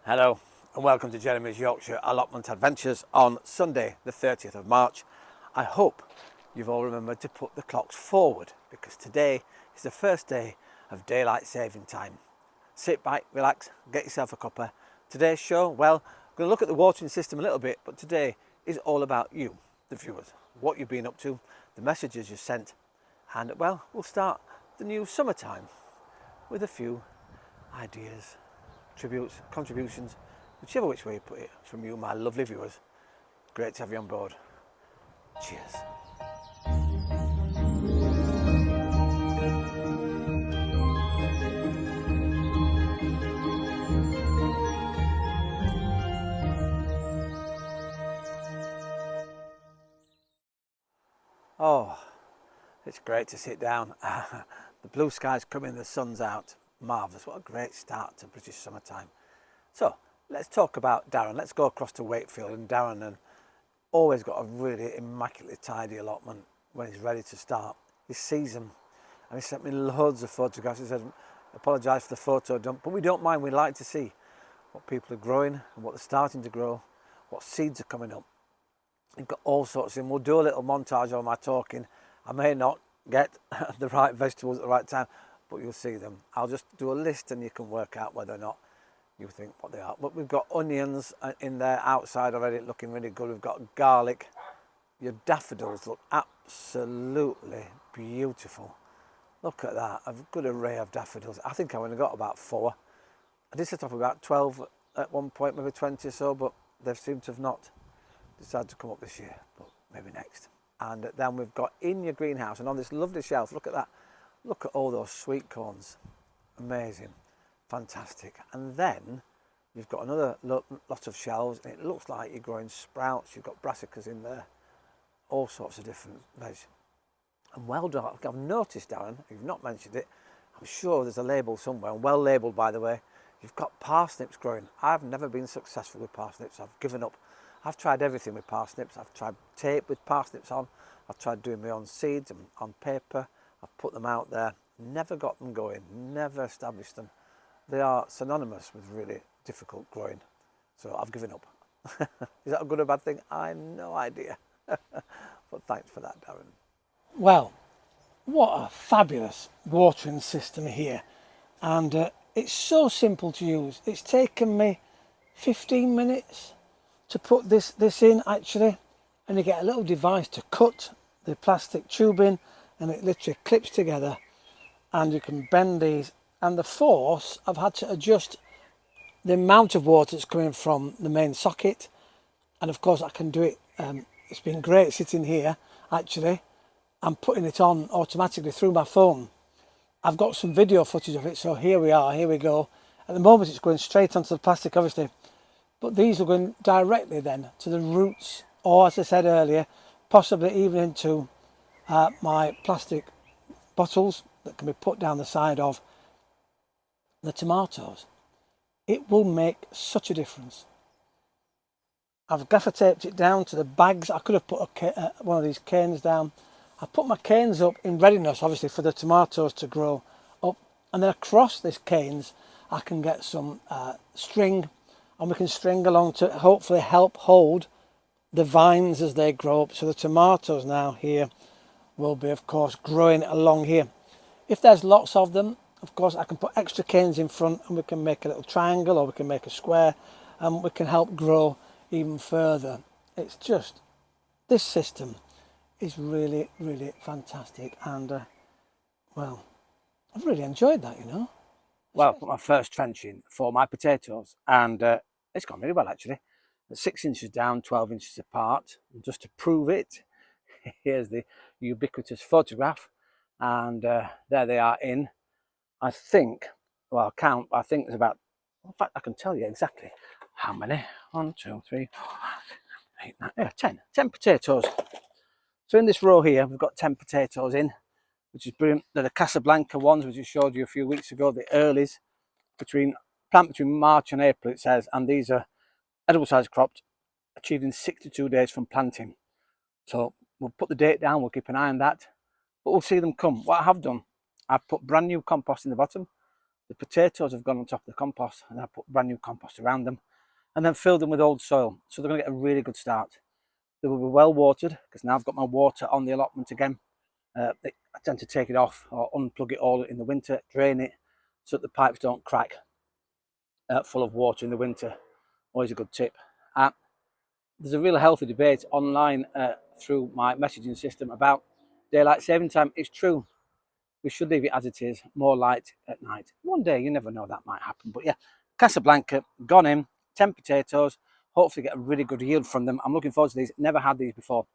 Hello and welcome to Jeremy's Yorkshire Allotment Adventures on Sunday the 30th of March. I hope you've all remembered to put the clocks forward because today is the first day of daylight saving time. Sit back, relax, get yourself a cuppa. Today's show, well, we're going to look at the watering system a little bit, but today is all about you, the viewers, what you've been up to, the messages you sent, and well, we'll start the new summertime with a few ideas, tributes, contributions, whichever which way you put it, from you, my lovely viewers. Great to have you on board. Cheers. Oh, it's great to sit down. The blue sky's coming, the sun's out. Marvellous. What a great start to British summertime. So let's talk about Darren. Let's go across to Wakefield, and Darren always got a really immaculately tidy allotment when he's ready to start. He sees them and he sent me loads of photographs. He said, apologise for the photo dump, but we don't mind. We like to see what people are growing and what they're starting to grow, what seeds are coming up. You've got all sorts of them. We'll do a little montage on my talking. I may not get the right vegetables at the right time, but you'll see them. I'll just do a list and you can work out whether or not you think what they are. But we've got onions in there outside already, looking really good. We've got garlic. Your daffodils look absolutely beautiful. Look at that, a good array of daffodils. I think I only got about 4. I did set off about 12 at one point, maybe 20 or so, but they've seemed to have not decided to come up this year, but maybe next. And then we've got in your greenhouse, and on this lovely shelf, look at that. Look at all those sweet corns. Amazing. Fantastic. And then you've got another lot of shelves, and it looks like you're growing sprouts. You've got brassicas in there, all sorts of different veg. And well done. I've noticed, Darren, you've not mentioned it, I'm sure there's a label somewhere, and well labelled, by the way. You've got parsnips growing. I've never been successful with parsnips. I've given up. I've tried everything with parsnips. I've tried tape with parsnips on. I've tried doing my own seeds and on paper. I've put them out there. Never got them going. Never established them. They are synonymous with really difficult growing. So I've given up. Is that a good or bad thing? I have no idea. But thanks for that, Darren. Well, what a fabulous watering system here. And it's so simple to use. It's taken me 15 minutes to put this in, actually. And you get a little device to cut the plastic tubing, and it literally clips together, and you can bend these. And the force, I've had to adjust the amount of water that's coming from the main socket, and of course I can do it. It's been great sitting here, actually. I'm putting it on automatically through my phone. I've got some video footage of it, so here we are, here we go. At the moment it's going straight onto the plastic, obviously, but these are going directly then to the roots, or as I said earlier, possibly even into my plastic bottles that can be put down the side of the tomatoes. It will make such a difference. I've gaffer taped it down to the bags. I could have put one of these canes down. I put my canes up in readiness, obviously, for the tomatoes to grow up, and then across these canes I can get some string, and we can string along to hopefully help hold the vines as they grow up. So the tomatoes now here will be, of course, growing along here. If there's lots of them, of course, I can put extra canes in front, and we can make a little triangle, or we can make a square, and we can help grow even further. It's just, this system is really, really fantastic, and well, I've really enjoyed that, you know. Well, I put my first trench in for my potatoes, and it's gone really well, actually. 6 inches down, 12 inches apart. And just to prove it, here's the ubiquitous photograph, and there they are in, I think, well, count, I think there's about, in fact, I can tell you exactly how many. 1, 2, 3, 4, 8, 9, yeah, 10 potatoes. So in this row here, we've got 10 potatoes in, which is brilliant. They're the Casablanca ones, which I showed you a few weeks ago, the earlies, plant between March and April, it says, and these are edible size cropped, achieving 62 days from planting. So we'll put the date down, we'll keep an eye on that, but we'll see them come. What I have done, I've put brand new compost in the bottom. The potatoes have gone on top of the compost, and I put brand new compost around them, and then filled them with old soil. So they're going to get a really good start. They will be well watered, because now I've got my water on the allotment again. I tend to take it off or unplug it all in the winter, drain it so that the pipes don't crack full of water in the winter. Always a good tip. There's a real healthy debate online through my messaging system about daylight saving time. It's true. We should leave it as it is, more light at night. One day, you never know, that might happen. But yeah, Casablanca, gone in, 10 potatoes, hopefully get a really good yield from them. I'm looking forward to these. Never had these before.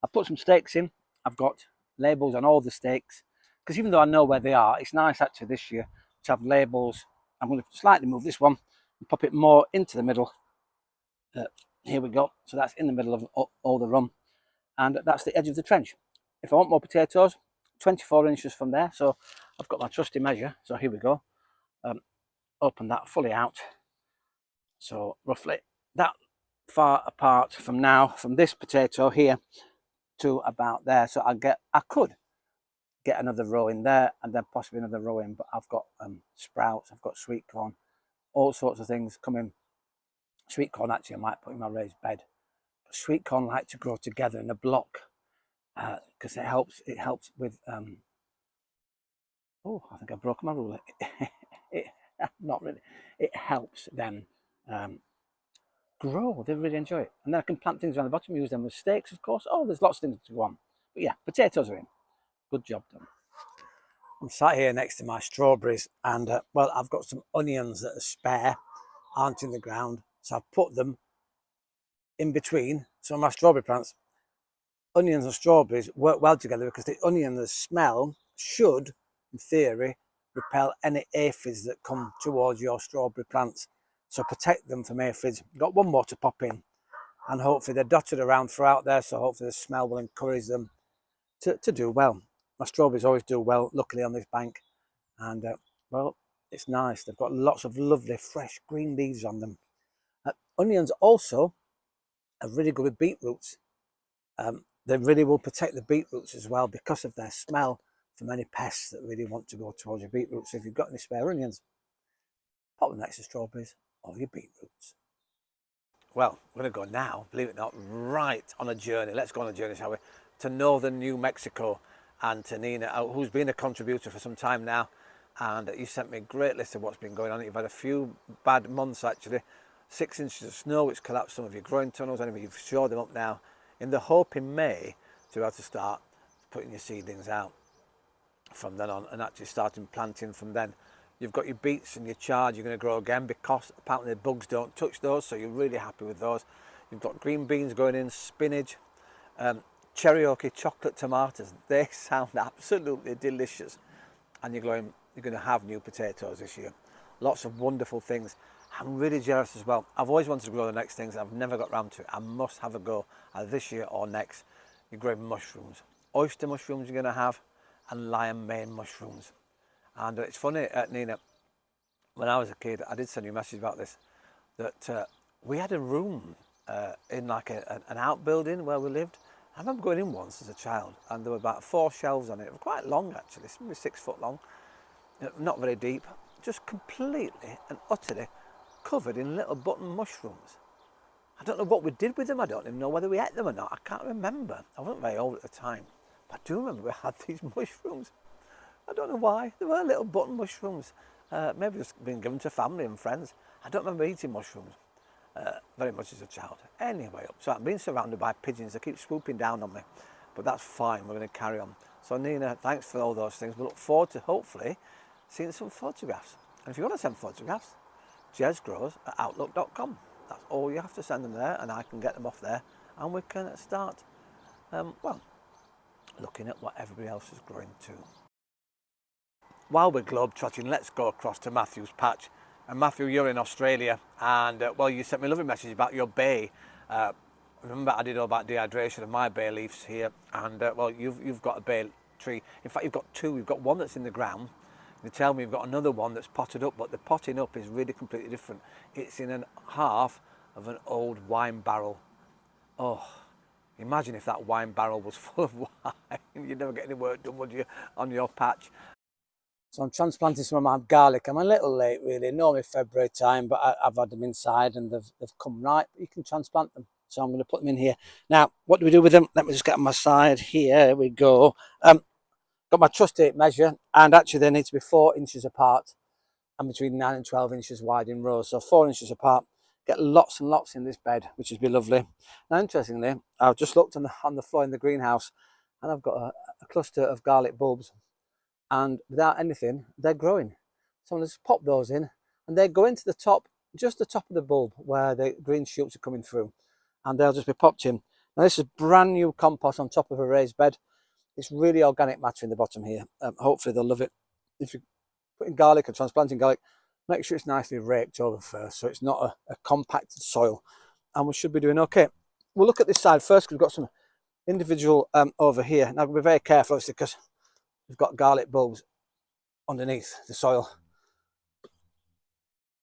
I put some stakes in. I've got labels on all the stakes, because even though I know where they are, it's nice actually this year to have labels. I'm going to slightly move this one and pop it more into the middle. Here we go. So that's in the middle of all the run, and that's the edge of the trench. If I want more potatoes, 24 inches from there. So I've got my trusty measure. So here we go. Open that fully out. So roughly that far apart from now, from this potato here to about there. So I could get another row in there and then possibly another row in, but I've got sprouts, I've got sweet corn, all sorts of things coming. Sweet corn actually I might put in my raised bed. But sweet corn like to grow together in a block, because it helps with oh, I think I've broken my ruler. Not really. It helps them grow. They really enjoy it. And then I can plant things around the bottom, use them with stakes, of course. Oh, there's lots of things to go on. But yeah, potatoes are in. Good job done. I'm sat here next to my strawberries, and well, I've got some onions that are spare, aren't in the ground. So I've put them in between. So my strawberry plants, onions and strawberries work well together, because the onion, the smell should, in theory, repel any aphids that come towards your strawberry plants. So protect them from aphids. Got one more to pop in, and hopefully they're dotted around throughout there, so hopefully the smell will encourage them to do well. My strawberries always do well, luckily, on this bank, and well, it's nice. They've got lots of lovely fresh green leaves on them. Onions also are really good with beetroots. They really will protect the beetroots as well, because of their smell, from any pests that really want to go towards your beetroots. So if you've got any spare onions, pop them next to strawberries or your beetroots. Well, we're going to go now, believe it or not, right on a journey. Let's go on a journey, shall we? To northern New Mexico, and to Nina, who's been a contributor for some time now. And you sent me a great list of what's been going on. You've had a few bad months, actually. 6 inches of snow, which collapsed some of your growing tunnels. Anyway, you've shored them up now, in the hope in May to be able to start putting your seedlings out from then on, and actually starting planting from then. You've got your beets and your chard you're going to grow again, because apparently the bugs don't touch those, so you're really happy with those. You've got green beans going in, spinach, cherokee chocolate tomatoes. They sound absolutely delicious. And you're going to have new potatoes this year. Lots of wonderful things. I'm really jealous as well. I've always wanted to grow the next things. I've never got round to it. I must have a go either this year or next. You're growing mushrooms. Oyster mushrooms you're going to have, and lion mane mushrooms. And it's funny, Nina, when I was a kid, I did send you a message about this, that we had a room in like an outbuilding where we lived. I remember going in once as a child, and there were about 4 shelves on it. It was quite long, actually, maybe 6 foot long, not very deep, just completely and utterly covered in little button mushrooms. I don't know what we did with them. I don't even know whether we ate them or not. I can't remember. I wasn't very old at the time, but I do remember we had these mushrooms. I don't know why. They were little button mushrooms. Maybe just been given to family and friends. I don't remember eating mushrooms very much as a child. Anyway, so I'm being surrounded by pigeons. They keep swooping down on me, but that's fine. We're going to carry on. So Nina, thanks for all those things. We look forward to hopefully seeing some photographs. And if you want to send photographs, jezgrows@outlook.com. That's all you have to send them there, and I can get them off there, and we can start, well, looking at what everybody else is growing too. While we're globe-trotting, let's go across to Matthew's patch. And Matthew, you're in Australia, and well, you sent me a lovely message about your bay. Remember, I did all about dehydration of my bay leaves here, and well, you've got a bay tree. In fact, you've got 2. You've got one that's in the ground. You tell me you've got another one that's potted up, but the potting up is really completely different. It's in half of an old wine barrel. Oh, imagine if that wine barrel was full of wine. You'd never get any work done, would you, on your patch? So I'm transplanting some of my garlic. I'm a little late really, normally February time, but I've had them inside and they've come right. But you can transplant them. So I'm going to put them in here. Now, what do we do with them? Let me just get on my side. Here we go. Got my trust tape measure, and actually they need to be 4 inches apart and between 9 and 12 inches wide in rows. So 4 inches apart. Get lots and lots in this bed, which would be lovely. Now, interestingly, I've just looked on the floor in the greenhouse, and I've got a cluster of garlic bulbs, and without anything, they're growing. So I'm going to just pop those in, and they go into the top, just the top of the bulb where the green shoots are coming through, and they'll just be popped in. Now, this is brand new compost on top of a raised bed. It's really organic matter in the bottom here. Hopefully they'll love it. If you're putting garlic or transplanting garlic, make sure it's nicely raked over first, so it's not a compacted soil, and we should be doing okay. We'll look at this side first, because we've got some individual over here. Now, we'll be very careful, obviously, because we've got garlic bulbs underneath the soil.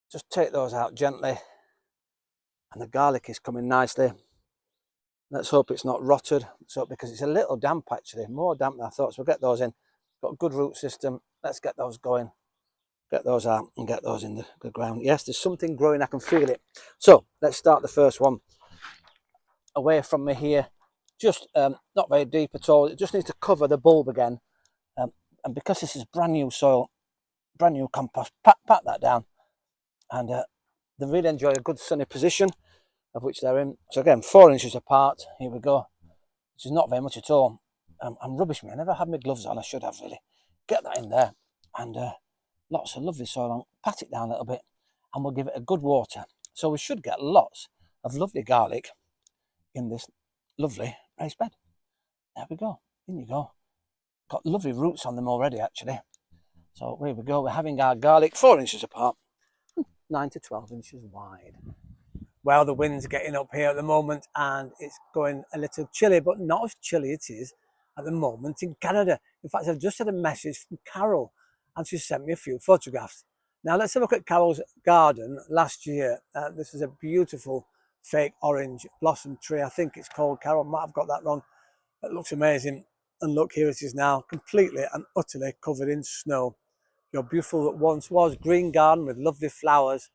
Just take those out gently, and the garlic is coming nicely. Let's hope it's not rotted, so because it's a little damp actually, more damp than I thought. So we'll get those in. Got a good root system. Let's get those going. Get those out and get those in the ground. Yes, there's something growing. I can feel it. So let's start the first one. Away from me here, just not very deep at all. It just needs to cover the bulb again. And because this is brand new soil, brand new compost, pat that down. And they really enjoy a good sunny position, of which they're in. So again, 4 inches apart. Here we go. Which is not very much at all. I'm rubbish, man. I never had my gloves on. I should have really. Get that in there, and lots of lovely soil on. Pat it down a little bit, and we'll give it a good water. So we should get lots of lovely garlic in this lovely raised bed. There we go. In you go. Got lovely roots on them already, actually. So here we go. We're having our garlic 4 inches apart, 9 to 12 inches wide. Well, the wind's getting up here at the moment, and it's going a little chilly, but not as chilly it is at the moment in Canada. In fact, I've just had a message from Carol, and she sent me a few photographs. Now, let's have a look at Carol's garden last year. This is a beautiful fake orange blossom tree. I think it's called, Carol might have got that wrong. It looks amazing. And look, here it is now, completely and utterly covered in snow. Your beautiful, that once was green garden with lovely flowers,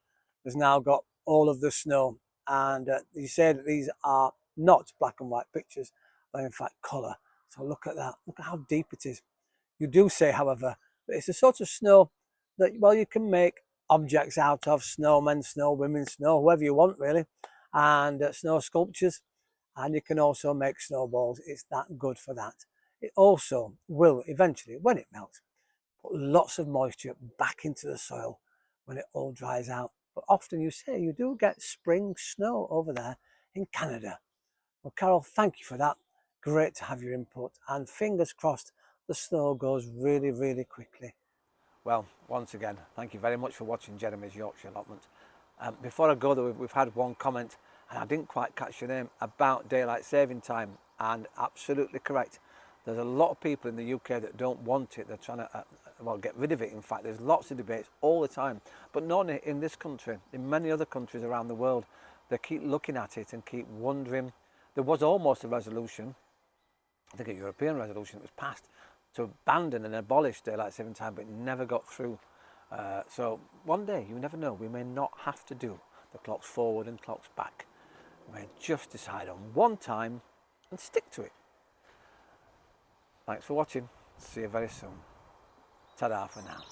has now got all of the snow. And you say that these are not black and white pictures, they're in fact colour. So look at that, look at how deep it is. You do say, however, that it's a sort of snow that, well, you can make objects out of: snowmen, snow women, snow, whoever you want really, and snow sculptures. And you can also make snowballs. It's that good for that. It also will eventually, when it melts, put lots of moisture back into the soil when it all dries out. But often you say you do get spring snow over there in Canada. Well, Carol, thank you for that. Great to have your input, and fingers crossed the snow goes really, really quickly. Well, once again, thank you very much for watching Jeremy's Yorkshire allotment. Before I go though, we've had one comment, and I didn't quite catch your name, about daylight saving time, and absolutely correct. There's a lot of people in the UK that don't want it. They're trying to well, get rid of it. In fact, there's lots of debates all the time, but not in this country. In many other countries around the world, they keep looking at it and keep wondering. There was almost a resolution, I think a European resolution that was passed, to abandon and abolish daylight saving time, but it never got through. So one day, you never know, we may not have to do the clocks forward and clocks back. We may just decide on one time and stick to it. Thanks for watching. See you very soon. Ta-da for now.